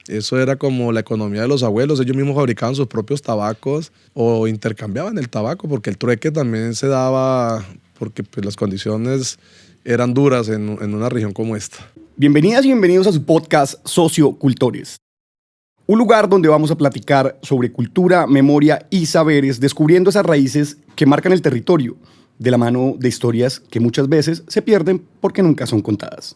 Eso era como la economía de los abuelos. Ellos mismos fabricaban sus propios tabacos o intercambiaban el tabaco, porque el trueque también se daba porque pues, las condiciones eran duras en una región como esta. Bienvenidas y bienvenidos a su podcast Sociocultores. Un lugar donde vamos a platicar sobre cultura, memoria y saberes, descubriendo esas raíces que marcan el territorio, de la mano de historias que muchas veces se pierden porque nunca son contadas.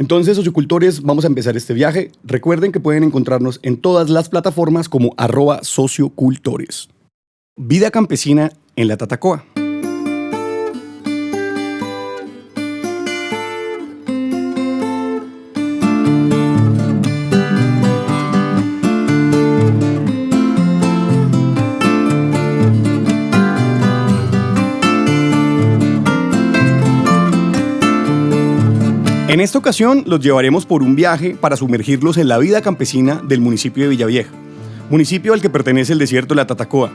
Entonces, sociocultores, vamos a empezar este viaje. Recuerden que pueden encontrarnos en todas las plataformas como @sociocultores. Vida campesina en la Tatacoa. En esta ocasión los llevaremos por un viaje para sumergirlos en la vida campesina del municipio de Villavieja, municipio al que pertenece el desierto de la Tatacoa,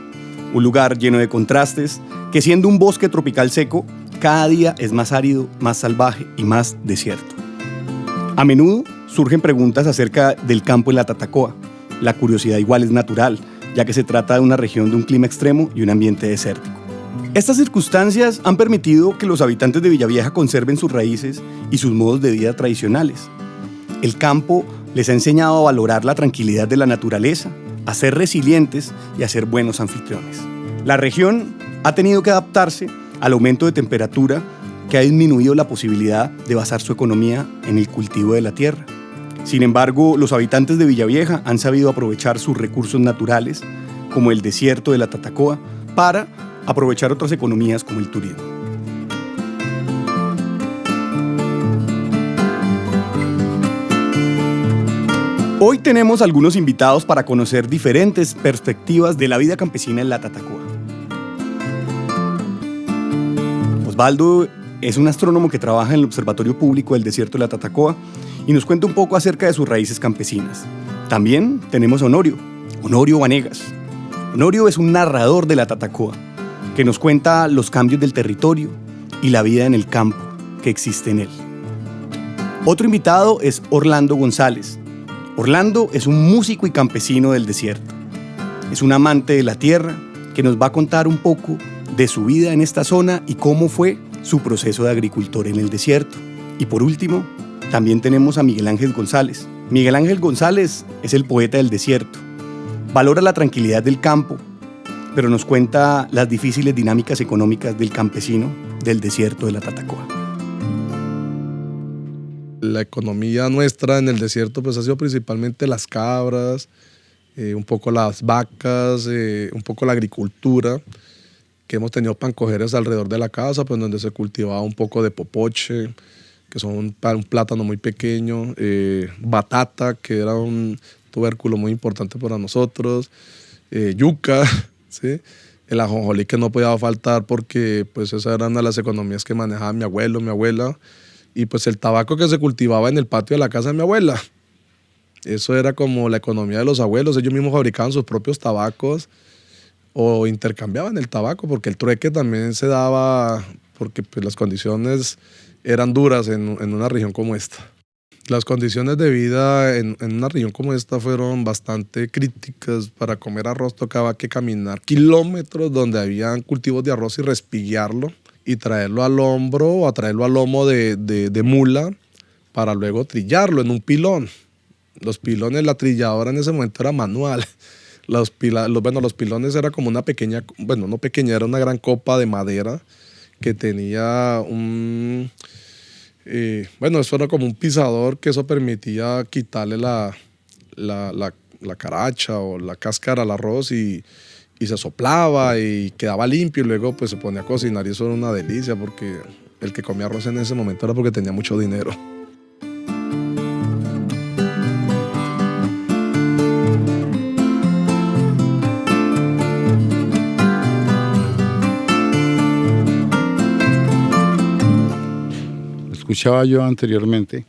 un lugar lleno de contrastes que, siendo un bosque tropical seco, cada día es más árido, más salvaje y más desierto. A menudo surgen preguntas acerca del campo en la Tatacoa. La curiosidad igual es natural, ya que se trata de una región de un clima extremo y un ambiente desértico. Estas circunstancias han permitido que los habitantes de Villavieja conserven sus raíces y sus modos de vida tradicionales. El campo les ha enseñado a valorar la tranquilidad de la naturaleza, a ser resilientes y a ser buenos anfitriones. La región ha tenido que adaptarse al aumento de temperatura que ha disminuido la posibilidad de basar su economía en el cultivo de la tierra. Sin embargo, los habitantes de Villavieja han sabido aprovechar sus recursos naturales, como el desierto de la Tatacoa, para aprovechar otras economías como el turismo. Hoy tenemos algunos invitados para conocer diferentes perspectivas de la vida campesina en la Tatacoa. Osvaldo es un astrónomo que trabaja en el Observatorio Público del Desierto de la Tatacoa y nos cuenta un poco acerca de sus raíces campesinas. También tenemos a Honorio Vanegas. Honorio es un narrador de la Tatacoa que nos cuenta los cambios del territorio y la vida en el campo que existe en él. Otro invitado es Orlando González. Orlando es un músico y campesino del desierto. Es un amante de la tierra que nos va a contar un poco de su vida en esta zona y cómo fue su proceso de agricultor en el desierto. Y por último, también tenemos a Miguel Ángel González. Miguel Ángel González es el poeta del desierto. Valora la tranquilidad del campo, pero nos cuenta las difíciles dinámicas económicas del campesino del desierto de la Tatacoa. La economía nuestra en el desierto pues ha sido principalmente las cabras, un poco las vacas, un poco la agricultura, que hemos tenido pancojeres alrededor de la casa, pues donde se cultivaba un poco de popoche, que son un plátano muy pequeño, batata, que era un tubérculo muy importante para nosotros, yuca, ¿sí? El ajonjolí, que no podía faltar porque pues esa era una de las economías que manejaba mi abuelo, mi abuela, y pues el tabaco que se cultivaba en el patio de la casa de mi abuela. Eso era como la economía de los abuelos. Ellos mismos fabricaban sus propios tabacos o intercambiaban el tabaco, porque el trueque también se daba porque pues las condiciones eran duras en una región como esta. Las condiciones de vida en una región como esta fueron bastante críticas. Para comer arroz tocaba que caminar kilómetros donde habían cultivos de arroz y respillarlo y traerlo al hombro o traerlo al lomo de mula para luego trillarlo en un pilón. Los pilones, la trilladora en ese momento era manual. Los pilones era como una pequeña, bueno, no pequeña, era una gran copa de madera que tenía un... eso era como un pisador, que eso permitía quitarle la caracha o la cáscara al arroz y se soplaba y quedaba limpio, y luego pues se ponía a cocinar, y eso era una delicia porque el que comía arroz en ese momento era porque tenía mucho dinero. Escuchaba yo anteriormente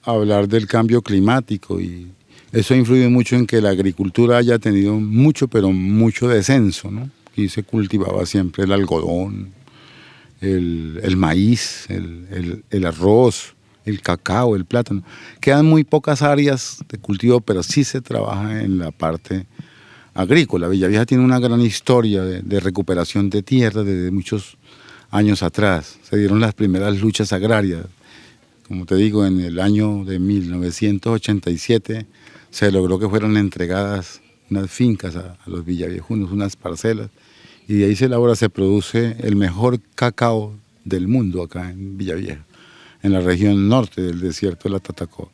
hablar del cambio climático y eso ha influido mucho en que la agricultura haya tenido mucho, pero mucho descenso, ¿no? Aquí se cultivaba siempre el algodón, el maíz, el arroz, el cacao, el plátano. Quedan muy pocas áreas de cultivo, pero sí se trabaja en la parte agrícola. Villavieja tiene una gran historia de recuperación de tierra desde muchos años atrás. Se dieron las primeras luchas agrarias. Como te digo, en el año de 1987 se logró que fueran entregadas unas fincas a los villaviejunos, unas parcelas, y de ahí se produce el mejor cacao del mundo acá en Villavieja, en la región norte del desierto de la Tatacoa.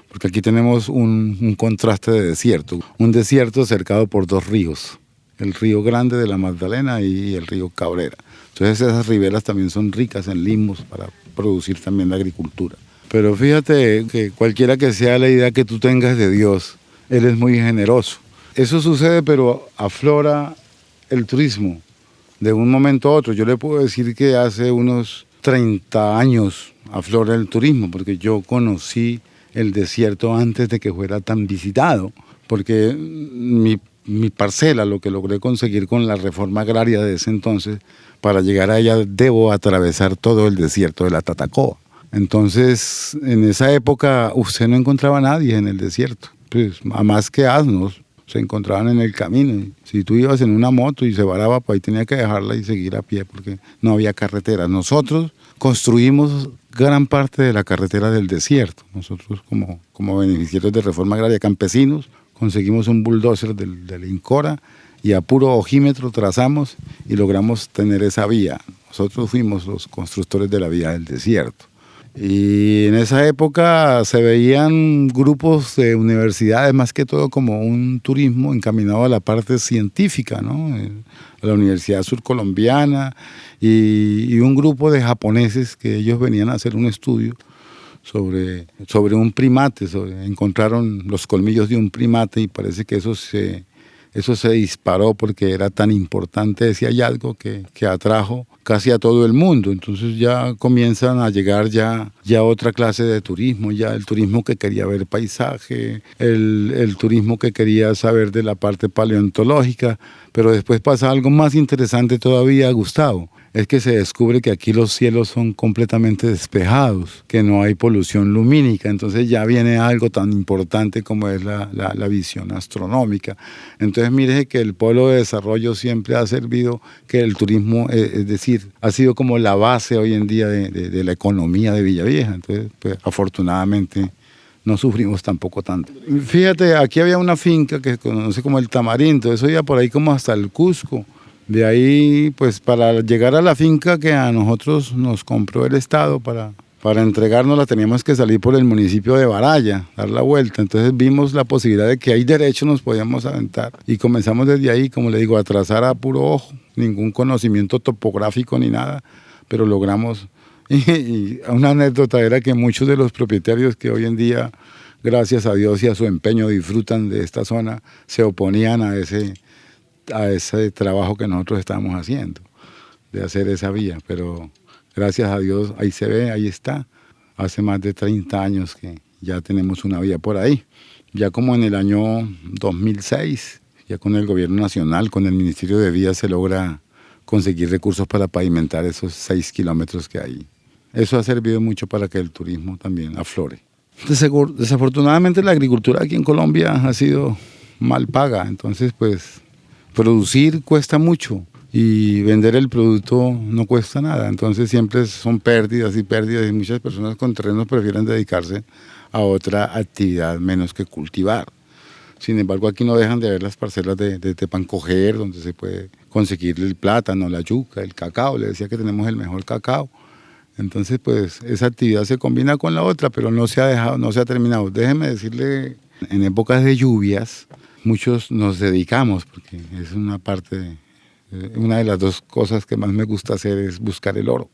Porque aquí tenemos un contraste de desierto, un desierto cercado por dos ríos, el río Grande de la Magdalena y el río Cabrera. Entonces esas riberas también son ricas en limos para producir también la agricultura. Pero fíjate que cualquiera que sea la idea que tú tengas de Dios, Él es muy generoso. Eso sucede, pero aflora el turismo de un momento a otro. Yo le puedo decir que hace unos 30 años aflora el turismo, porque yo conocí el desierto antes de que fuera tan visitado, porque mi parcela, lo que logré conseguir con la reforma agraria de ese entonces, para llegar a ella debo atravesar todo el desierto de la Tatacoa. Entonces, en esa época usted no encontraba a nadie en el desierto, pues, a más que asnos se encontraban en el camino. Si tú ibas en una moto y se varaba, pues ahí tenía que dejarla y seguir a pie porque no había carretera. Nosotros construimos gran parte de la carretera del desierto. Nosotros como beneficiarios de reforma agraria campesinos conseguimos un bulldozer del INCORA y a puro ojímetro trazamos y logramos tener esa vía. Nosotros fuimos los constructores de la vía del desierto. Y en esa época se veían grupos de universidades, más que todo como un turismo encaminado a la parte científica, ¿no? A la Universidad Surcolombiana y un grupo de japoneses que ellos venían a hacer un estudio sobre un primate, encontraron los colmillos de un primate y parece que eso se disparó porque era tan importante ese hallazgo que atrajo casi a todo el mundo. Entonces ya comienzan a llegar ya otra clase de turismo, ya el turismo que quería ver paisaje, el turismo que quería saber de la parte paleontológica, pero después pasa algo más interesante todavía, Gustavo. Es que se descubre que aquí los cielos son completamente despejados, que no hay polución lumínica, entonces ya viene algo tan importante como es la visión astronómica. Entonces mire que el polo de desarrollo siempre ha servido, que el turismo, es decir, ha sido como la base hoy en día de la economía de Villavieja. Entonces, pues afortunadamente no sufrimos tampoco tanto. Fíjate, aquí había una finca que se conoce como el Tamarindo, eso iba por ahí como hasta el Cusco. De ahí, pues para llegar a la finca que a nosotros nos compró el Estado para entregarnos, teníamos que salir por el municipio de Baraya, dar la vuelta. Entonces vimos la posibilidad de que ahí derecho nos podíamos aventar. Y comenzamos desde ahí, como le digo, a trazar a puro ojo, ningún conocimiento topográfico ni nada, pero logramos. Y una anécdota era que muchos de los propietarios que hoy en día, gracias a Dios y a su empeño, disfrutan de esta zona, se oponían a ese trabajo que nosotros estábamos haciendo, de hacer esa vía, pero gracias a Dios ahí se ve, ahí está. Hace más de 30 años que ya tenemos una vía por ahí. Ya como en el año 2006, ya con el gobierno nacional, con el Ministerio de Vías, se logra conseguir recursos para pavimentar esos 6 kilómetros que hay. Eso ha servido mucho para que el turismo también aflore. Desafortunadamente la agricultura aquí en Colombia ha sido mal paga, entonces pues producir cuesta mucho y vender el producto no cuesta nada, entonces siempre son pérdidas y muchas personas con terrenos prefieren dedicarse a otra actividad menos que cultivar. Sin embargo, aquí no dejan de haber las parcelas de Tepancoger, donde se puede conseguir el plátano, la yuca, el cacao. Le decía que tenemos el mejor cacao. Entonces, pues esa actividad se combina con la otra, pero no se ha terminado. Déjeme decirle, en épocas de lluvias, muchos nos dedicamos, porque es una de las dos cosas que más me gusta hacer es buscar el oro.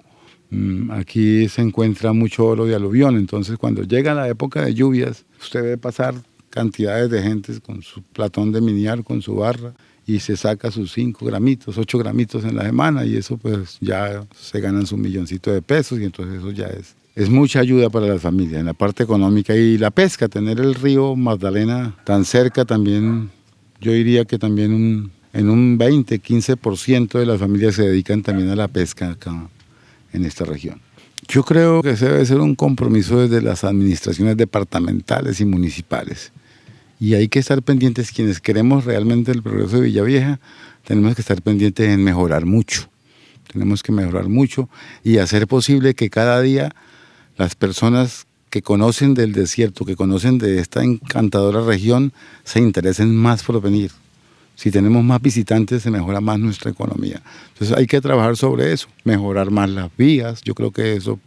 Aquí se encuentra mucho oro de aluvión, entonces cuando llega la época de lluvias, usted ve pasar cantidades de gente con su platón de miniar, con su barra, y se saca sus 5 gramitos, 8 gramitos en la semana, y eso pues ya se ganan su milloncito de pesos, y entonces eso ya es mucha ayuda para las familias en la parte económica. Y la pesca, tener el río Magdalena tan cerca también, yo diría que también en un 20, 15% de las familias se dedican también a la pesca acá en esta región. Yo creo que ese debe ser un compromiso desde las administraciones departamentales y municipales. Y hay que estar pendientes, quienes queremos realmente el progreso de Villavieja, tenemos que estar pendientes en mejorar mucho. Tenemos que mejorar mucho y hacer posible que cada día las personas que conocen del desierto, que conocen de esta encantadora región, se interesen más por venir. Si tenemos más visitantes, se mejora más nuestra economía. Entonces hay que trabajar sobre eso, mejorar más las vías. Yo creo que eso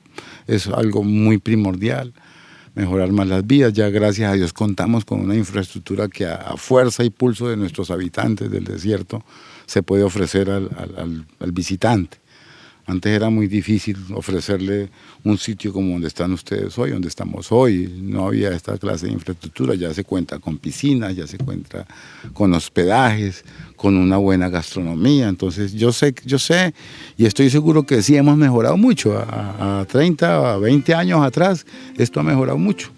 es algo muy primordial, mejorar más las vías. Ya gracias a Dios contamos con una infraestructura que a fuerza y pulso de nuestros habitantes del desierto se puede ofrecer al visitante. Antes era muy difícil ofrecerle un sitio como donde están ustedes hoy, donde estamos hoy. No había esta clase de infraestructura. Ya se cuenta con piscinas, ya se cuenta con hospedajes, con una buena gastronomía. Entonces yo sé y estoy seguro que sí hemos mejorado mucho. A 30, a 20 años atrás, esto ha mejorado mucho.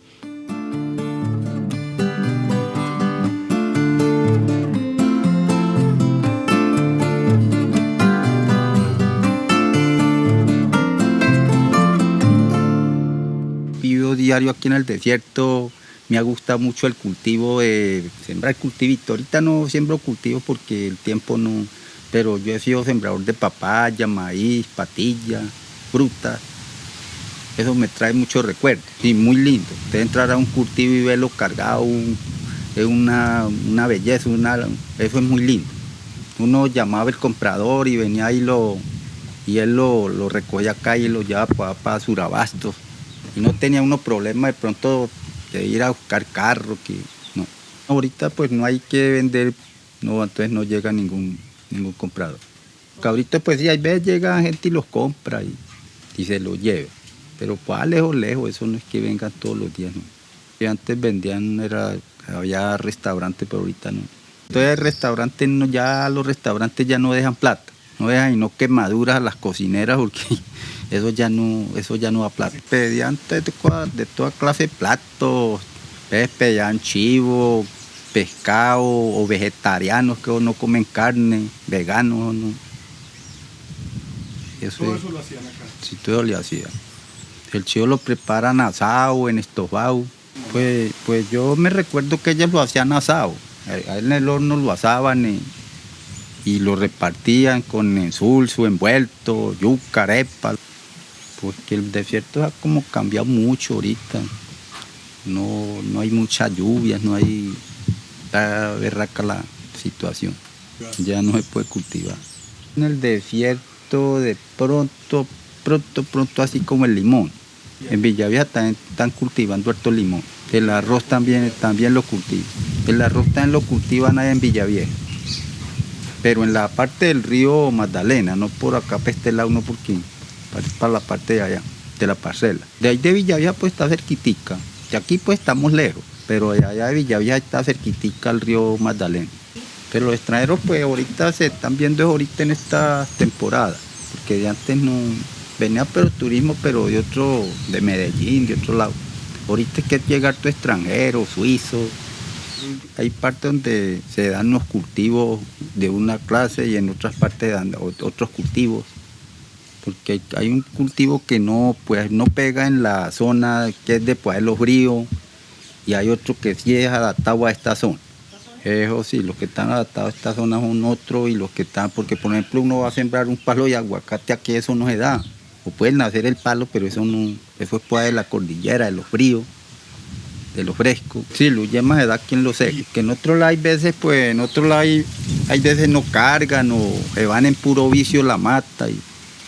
Diario aquí en el desierto, me ha gustado mucho el cultivo de sembrar cultivito. Ahorita no siembro cultivos porque el tiempo no, pero yo he sido sembrador de papaya, maíz, patilla, frutas. Eso me trae muchos recuerdos y muy lindo. Usted entrar a un cultivo y verlo cargado es una belleza, eso es muy lindo. Uno llamaba al comprador y venía y él lo recogía acá y lo llevaba para Surabastos. Y no tenía uno problema de pronto de ir a buscar carro, que no. Ahorita pues no hay que vender, no, entonces no llega ningún comprador. Porque ahorita pues sí, hay veces llega gente y los compra y se los lleva. Pero pues lejos, eso no es que vengan todos los días, no. Y antes vendían, había restaurantes, pero ahorita no. Entonces restaurantes, no, ya los restaurantes ya no dejan plata, no dejan y no quemaduras a las cocineras porque eso ya no da plata. Pedían de toda clase de platos, pedían chivo, pescado o vegetarianos que no comen carne, veganos no. Todo eso lo hacían acá. Sí, todo lo hacían. El chivo lo preparan asado, en estofado. Pues yo me recuerdo que ellos lo hacían asado. En el horno lo asaban y lo repartían con insulso, envuelto, yuca, arepa. Porque el desierto ha como cambiado mucho ahorita. No hay muchas lluvias, no hay... Está berraca la situación. Ya no se puede cultivar. En el desierto de pronto, así como el limón. En Villavieja también están cultivando harto limón. El arroz también lo cultivan. El arroz también lo cultivan allá en Villavieja. Pero en la parte del río Magdalena, no por acá para este lado, no porque para la parte de allá, de la parcela. De ahí de Villavieja pues está cerquitica. De aquí pues estamos lejos, pero de allá de Villavieja está cerquitica el río Magdalena. Pero los extranjeros pues ahorita se están viendo ahorita en esta temporada, porque de antes no venía pero turismo, pero de Medellín, de otro lado. Ahorita es que llega harto extranjero, suizo. Hay partes donde se dan unos cultivos de una clase y en otras partes dan otros cultivos. Porque hay un cultivo que no pega en la zona que es de Pueblo Frío y hay otro que sí es adaptado a esta zona. Eso sí, los que están adaptados a esta zona son otros y los que están, porque por ejemplo uno va a sembrar un palo de aguacate, aquí eso no se da. O puede nacer el palo, pero eso es pues de la cordillera, de lo frío, de lo fresco. Sí, los yemas se da quien lo seca. Que en otro lado hay veces, pues en otro lado hay veces no cargan o se van en puro vicio la mata. Y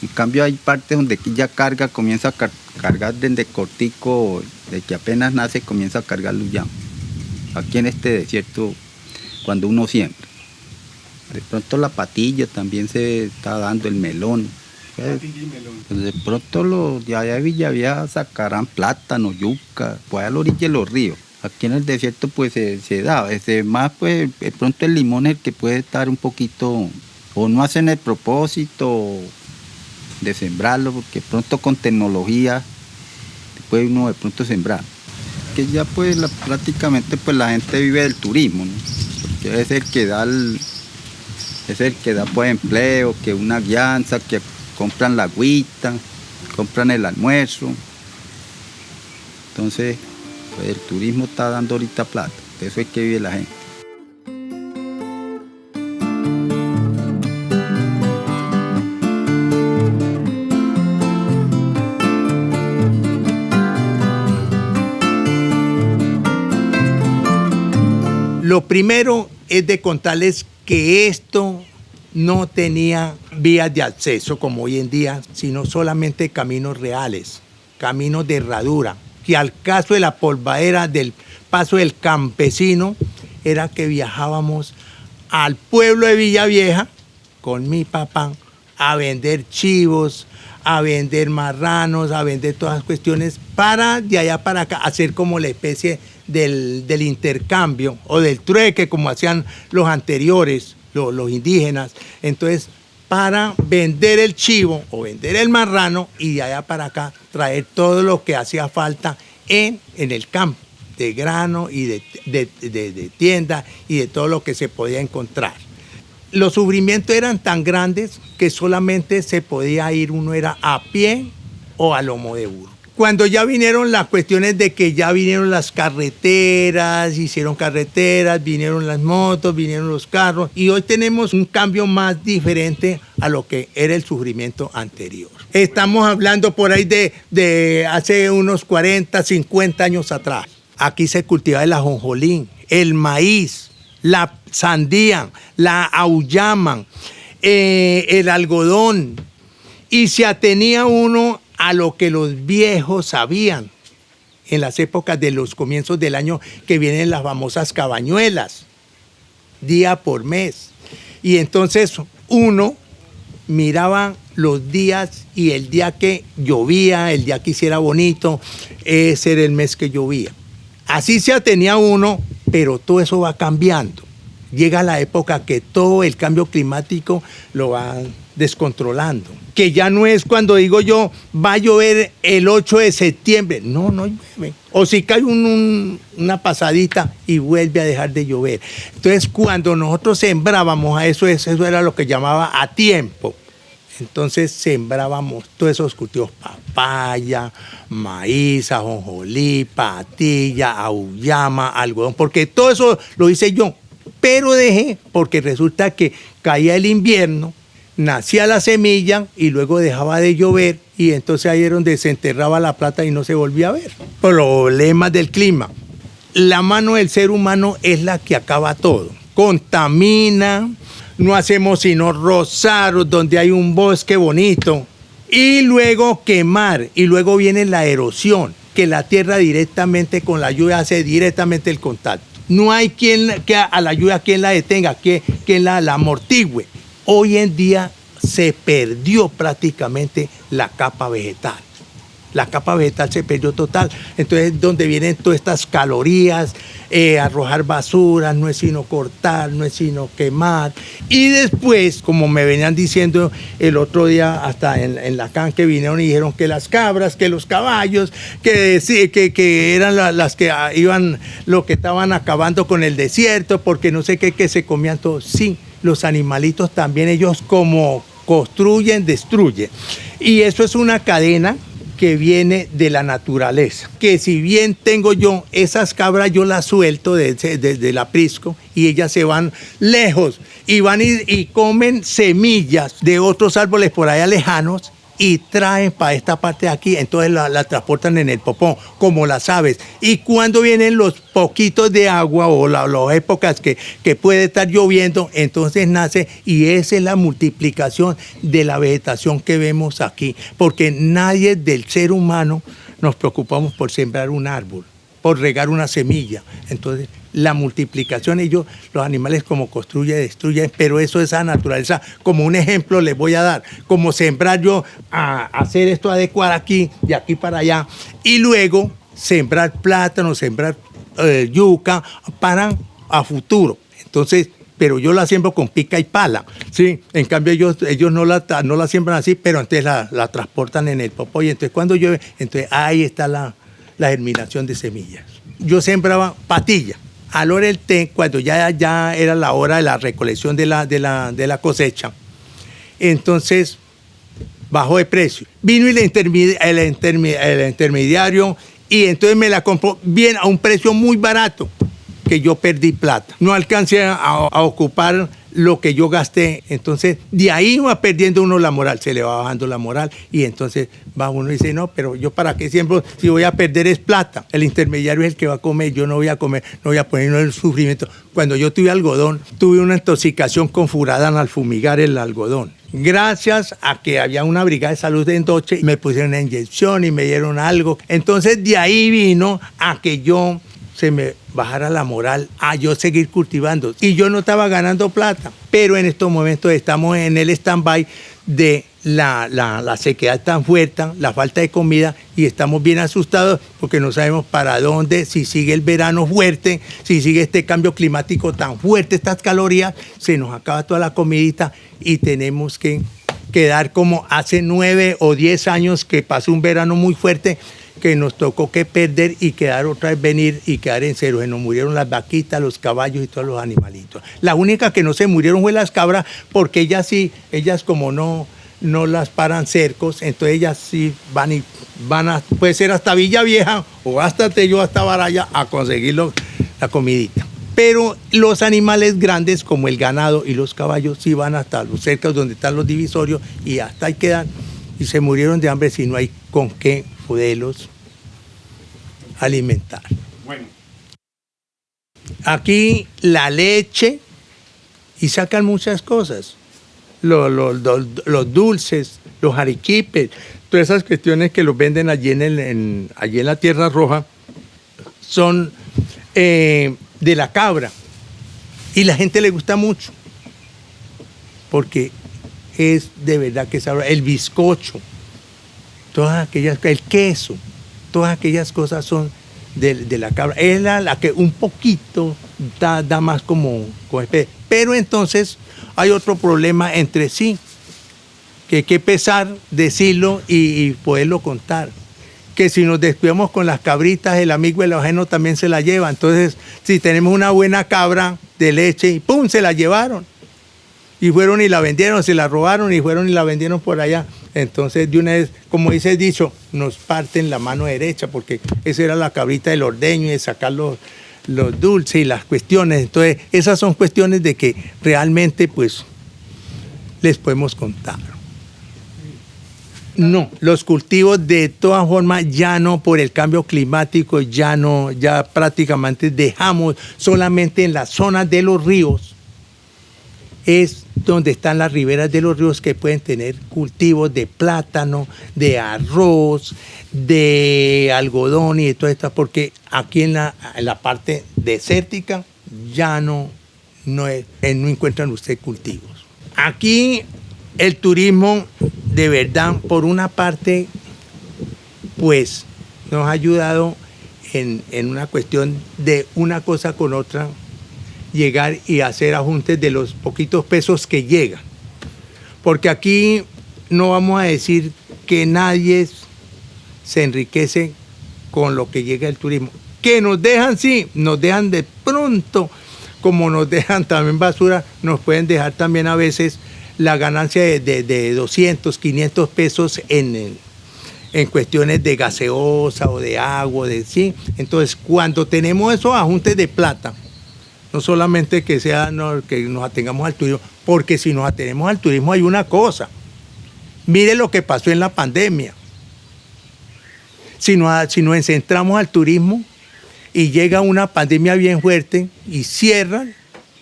en cambio hay partes donde aquí ya comienza a cargar desde cortico, de que apenas nace comienza a cargar los llamas. Aquí en este desierto, cuando uno siembra. De pronto la patilla también se está dando, el melón. De pronto ya de Villavieja sacarán plátano, yuca, pues a la orilla de los ríos. Aquí en el desierto pues se da, más pues de pronto el limón es el que puede estar un poquito, o no hacen el propósito de sembrarlo, porque pronto con tecnología puede uno de pronto sembrar. Que ya pues prácticamente pues la gente vive del turismo, ¿no? Porque es el que da pues empleo, que una guianza, que compran la agüita, compran el almuerzo. Entonces, pues el turismo está dando ahorita plata, de eso es que vive la gente. Lo primero es de contarles que esto no tenía vías de acceso como hoy en día, sino solamente caminos reales, caminos de herradura, que al caso de la polvadera del paso del campesino era que viajábamos al pueblo de Villavieja con mi papá a vender chivos, a vender marranos, a vender todas las cuestiones para de allá para acá hacer como la especie del intercambio o del trueque como hacían los anteriores, los indígenas. Entonces, para vender el chivo o vender el marrano y de allá para acá traer todo lo que hacía falta en el campo, de grano y de tienda y de todo lo que se podía encontrar. Los sufrimientos eran tan grandes que solamente se podía ir, uno era a pie o a lomo de burro. Cuando ya vinieron las cuestiones de que ya vinieron las carreteras, hicieron carreteras, vinieron las motos, vinieron los carros y hoy tenemos un cambio más diferente a lo que era el sufrimiento anterior. Estamos hablando por ahí de hace unos 40, 50 años atrás. Aquí se cultivaba el ajonjolín, el maíz, la sandía, la auyama, el algodón, y se atenía uno a lo que los viejos sabían en las épocas de los comienzos del año, que vienen las famosas cabañuelas, día por mes. Y entonces uno miraba los días y el día que llovía, el día que hiciera bonito, ese era el mes que llovía. Así se atenía uno, pero todo eso va cambiando. Llega la época que todo el cambio climático lo va descontrolando. Que ya no es cuando digo yo, va a llover el 8 de septiembre. No, no llueve. O si cae una pasadita y vuelve a dejar de llover. Entonces, cuando nosotros sembrábamos a eso era lo que llamaba a tiempo. Entonces sembrábamos todos esos cultivos, papaya, maíz, ajonjolí, patilla, auyama, algodón, porque todo eso lo hice yo, pero dejé porque resulta que caía el invierno, nacía la semilla y luego dejaba de llover y entonces ahí era donde se enterraba la plata y no se volvía a ver. Problemas del clima. La mano del ser humano es la que acaba todo, contamina. No hacemos sino rozar donde hay un bosque bonito y luego quemar y luego viene la erosión, que la tierra directamente con la lluvia hace directamente el contacto. No hay que a la lluvia quien la detenga, quien la amortigüe. Hoy en día se perdió prácticamente la capa vegetal. La capa vegetal se perdió total. Entonces, donde vienen todas estas calorías, arrojar basura, no es sino cortar, no es sino quemar. Y después, como me venían diciendo el otro día, hasta en la CAN, que vinieron y dijeron que las cabras, que los caballos, que eran las que iban, lo que estaban acabando con el desierto, porque no sé qué, que se comían todos. Sí, los animalitos también, ellos como construyen, destruyen. Y eso es una cadena que viene de la naturaleza, que si bien tengo yo esas cabras, yo las suelto desde el aprisco y ellas se van lejos y van y comen semillas de otros árboles por allá lejanos y traen para esta parte de aquí, entonces la transportan en el popón, como las aves. Y cuando vienen los poquitos de agua o las épocas que puede estar lloviendo, entonces nace, y esa es la multiplicación de la vegetación que vemos aquí, porque nadie del ser humano nos preocupamos por sembrar un árbol, por regar una semilla. Entonces, la multiplicación, los animales como construyen, destruyen, pero eso es a naturaleza. Como un ejemplo les voy a dar, como sembrar yo, a hacer esto, adecuar aquí, de aquí para allá, y luego sembrar plátano, sembrar yuca, para a futuro. Entonces, pero yo la siembro con pica y pala, ¿sí? En cambio ellos no la siembran así, pero entonces la transportan en el popó, y entonces cuando llueve, entonces ahí está la germinación de semillas. Yo sembraba patilla. A la hora del té, cuando ya era la hora de la recolección de la cosecha, entonces bajó de precio. Vino el intermediario y entonces me la compró bien a un precio muy barato, que yo perdí plata. No alcancé a ocupar lo que yo gasté. Entonces, de ahí va perdiendo uno la moral, se le va bajando la moral y entonces va uno y dice, no, pero yo para qué siempre, si voy a perder es plata. El intermediario es el que va a comer, yo no voy a comer, no voy a poner el sufrimiento. Cuando yo tuve algodón, tuve una intoxicación con furadán al fumigar el algodón. Gracias a que había una brigada de salud en Doche, me pusieron una inyección y me dieron algo. Entonces, de ahí vino a que yo se me bajara la moral a yo seguir cultivando. Y yo no estaba ganando plata, pero en estos momentos estamos en el stand-by de la sequedad tan fuerte, la falta de comida, y estamos bien asustados porque no sabemos para dónde, si sigue el verano fuerte, si sigue este cambio climático tan fuerte, estas calorías, se nos acaba toda la comidita y tenemos que quedar como hace 9 o 10 años que pasó un verano muy fuerte, que nos tocó que perder y quedar otra vez venir y quedar en cero. Se nos murieron las vaquitas, los caballos y todos los animalitos. La única que no se murieron fue las cabras, porque ellas sí, ellas como no las paran cercos, entonces ellas sí van a, puede ser hasta Villa Vieja o hasta Tello, hasta Baraya, a conseguir la comidita. Pero los animales grandes como el ganado y los caballos sí van hasta los cercos donde están los divisorios y hasta ahí quedan y se murieron de hambre si no hay con qué poderlos alimentar. Bueno. Aquí la leche y sacan muchas cosas, los dulces, los arequipes, todas esas cuestiones que los venden allí allí en la Tierra Roja son de la cabra y la gente le gusta mucho porque es de verdad que sabroso. El bizcocho, todas aquellas, el queso, todas aquellas cosas son de la cabra. Es la que un poquito da más como pero entonces hay otro problema entre sí, que hay que pesar, decirlo y poderlo contar. Que si nos descuidamos con las cabritas, el amigo y el ajeno también se la lleva. Entonces, si tenemos una buena cabra de leche, y ¡pum!, se la llevaron. Y fueron y la vendieron, se la robaron y fueron y la vendieron por allá. Entonces, de una vez, como dice el dicho, nos parten la mano derecha, porque esa era la cabrita del ordeño y de sacar los dulces y las cuestiones. Entonces, esas son cuestiones de que realmente, pues, les podemos contar. No, los cultivos de todas formas ya no, por el cambio climático, ya no, ya prácticamente dejamos solamente en las zonas de los ríos. Es donde están las riberas de los ríos que pueden tener cultivos de plátano, de arroz, de algodón y de todo esto, porque aquí en la parte desértica ya no encuentran usted cultivos. Aquí el turismo, de verdad, por una parte, pues nos ha ayudado en una cuestión de una cosa con otra, llegar y hacer ajustes de los poquitos pesos que llegan. Porque aquí no vamos a decir que nadie se enriquece con lo que llega el turismo. Que nos dejan, sí, nos dejan de pronto, como nos dejan también basura, nos pueden dejar también a veces la ganancia de 200, 500 pesos en cuestiones de gaseosa o de agua, ¿sí? Entonces, cuando tenemos esos ajustes de plata, no solamente que que nos atengamos al turismo, porque si nos atenemos al turismo hay una cosa. Mire lo que pasó en la pandemia. Si nos centramos al turismo y llega una pandemia bien fuerte y cierran,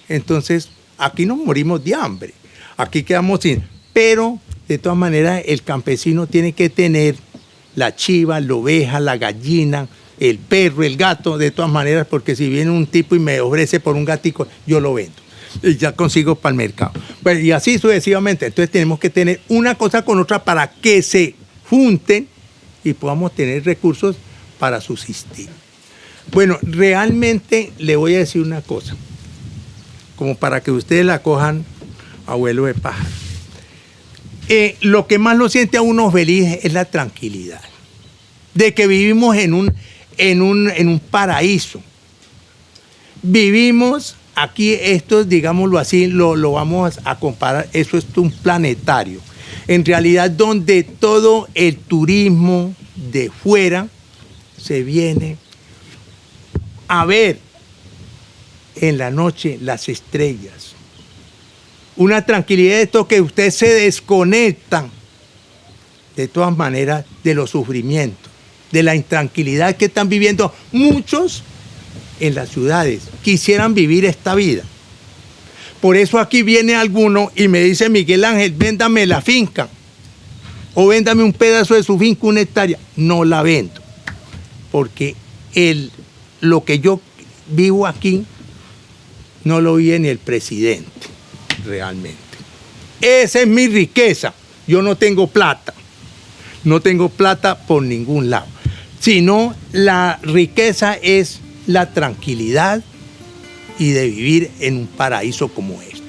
entonces aquí nos morimos de hambre. Aquí quedamos sin. Pero, de todas maneras, el campesino tiene que tener la chiva, la oveja, la gallina, el perro, el gato, de todas maneras, porque si viene un tipo y me ofrece por un gatico, yo lo vendo. Y ya consigo para el mercado. Pues, y así sucesivamente. Entonces tenemos que tener una cosa con otra para que se junten y podamos tener recursos para subsistir. Bueno, realmente le voy a decir una cosa, como para que ustedes la cojan, abuelo de pájaro. Lo que más lo siente a uno feliz es la tranquilidad, de que vivimos en un paraíso. Vivimos aquí, esto, digámoslo así, lo vamos a comparar, eso es un planetario. en realidad donde todo el turismo de fuera se viene a ver en la noche las estrellas. Una tranquilidad de esto que usted se desconecta de todas maneras de los sufrimientos, de la intranquilidad que están viviendo muchos en las ciudades. Quisieran vivir esta vida. Por eso aquí viene alguno y me dice: Miguel Ángel, véndame la finca o véndame un pedazo de su finca, 1 hectárea. No la vendo, porque lo que yo vivo aquí no lo vive ni el presidente realmente. Esa es mi riqueza. Yo no tengo plata por ningún lado, sino la riqueza es la tranquilidad y de vivir en un paraíso como este.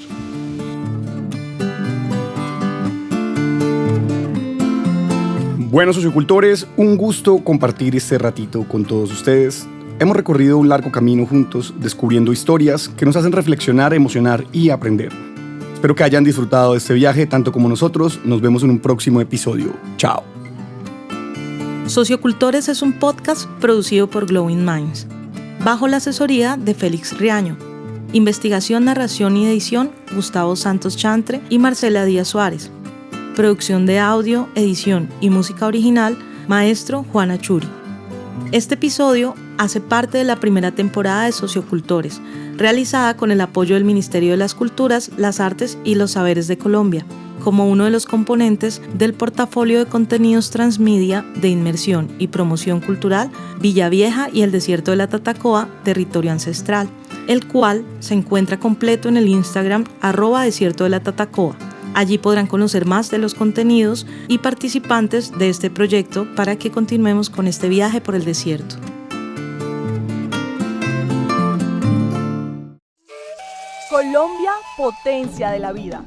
Bueno, sociocultores, un gusto compartir este ratito con todos ustedes. Hemos recorrido un largo camino juntos, descubriendo historias que nos hacen reflexionar, emocionar y aprender. Espero que hayan disfrutado de este viaje tanto como nosotros. Nos vemos en un próximo episodio. Chao. Sociocultores es un podcast producido por Glowing Minds, bajo la asesoría de Félix Riaño. Investigación, narración y edición, Gustavo Santos Chantre y Marcela Díaz Suárez. Producción de audio, edición y música original, maestro Juan Achuri. Este episodio hace parte de la primera temporada de Sociocultores, realizada con el apoyo del Ministerio de las Culturas, las Artes y los Saberes de Colombia, como uno de los componentes del portafolio de contenidos transmedia de inmersión y promoción cultural Villavieja y el Desierto de la Tatacoa, territorio ancestral, el cual se encuentra completo en el Instagram @Desierto de la Tatacoa. Allí podrán conocer más de los contenidos y participantes de este proyecto para que continuemos con este viaje por el desierto. Colombia, potencia de la vida.